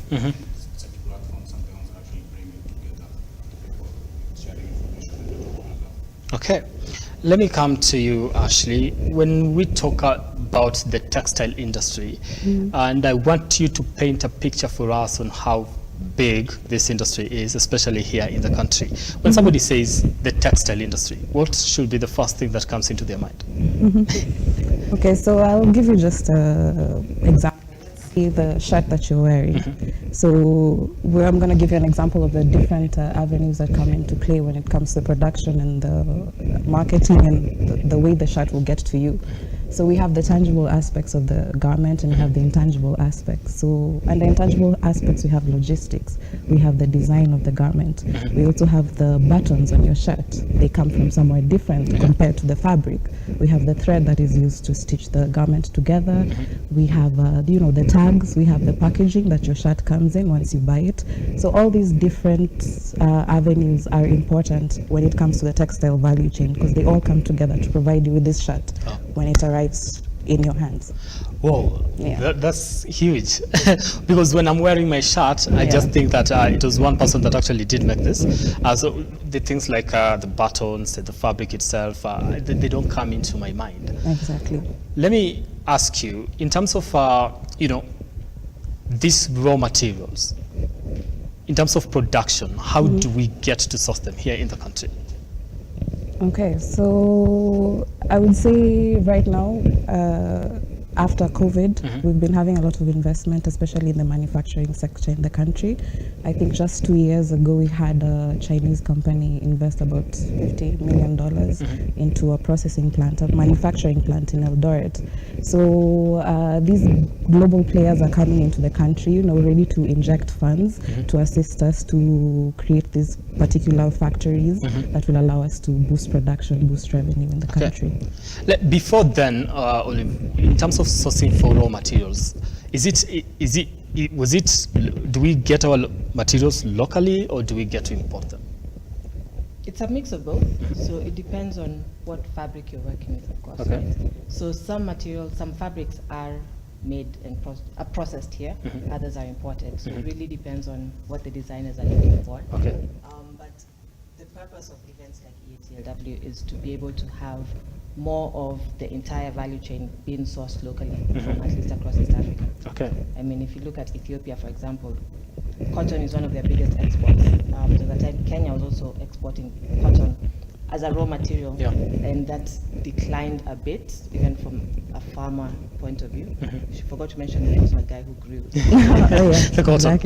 such a platform, something else actually bring it together, people sharing information and all that. Okay, let me come to you, Ashley. When we talk about the textile industry, and I want you to paint a picture for us on how big this industry is, especially here in the country. When somebody says the textile industry, what should be the first thing that comes into their mind? Okay, so I'll give you just an example. Let's see the shirt that you're wearing. So I'm going to give you an example of the different avenues that come into play when it comes to production and the marketing and the way the shirt will get to you. So we have the tangible aspects of the garment and we have the intangible aspects. So, and the intangible aspects, we have logistics, we have the design of the garment. We also have the buttons on your shirt. They come from somewhere different compared to the fabric. We have the thread that is used to stitch the garment together. We have, the tags, we have the packaging that your shirt comes in once you buy it. So all these different avenues are important when it comes to the textile value chain because they all come together to provide you with this shirt when it arrives in your hands. Whoa, that's huge. Because when I'm wearing my shirt, I just think that it was one person that actually did make this. So the things like the buttons, the fabric itself, they don't come into my mind. Exactly. Let me ask you, in terms of, these raw materials, in terms of production, how do we get to source them here in the country? Okay, so I would say right now, after COVID, we've been having a lot of investment, especially in the manufacturing sector in the country. I think just 2 years ago, we had a Chinese company invest about $50 million into a processing plant, a manufacturing plant in Eldoret. So these global players are coming into the country, ready to inject funds to assist us to create these particular factories that will allow us to boost production, boost revenue in the country. Before then, Olive, in terms of sourcing for raw materials, do we get our materials locally or do we get to import them? It's a mix of both. So it depends on what fabric you're working with, of course. Right? So some materials, some fabrics are made and processed here, others are imported. So it really depends on what the designers are looking for. But the purpose of events like EATLW is to be able to have more of the entire value chain being sourced locally from at least across East Africa. I mean, if you look at Ethiopia, for example, cotton is one of their biggest exports. So at the time, Kenya was also exporting cotton as a raw material, and that declined a bit, even from a farmer point of view. She forgot to mention the guy who grew. The cotton. Exactly.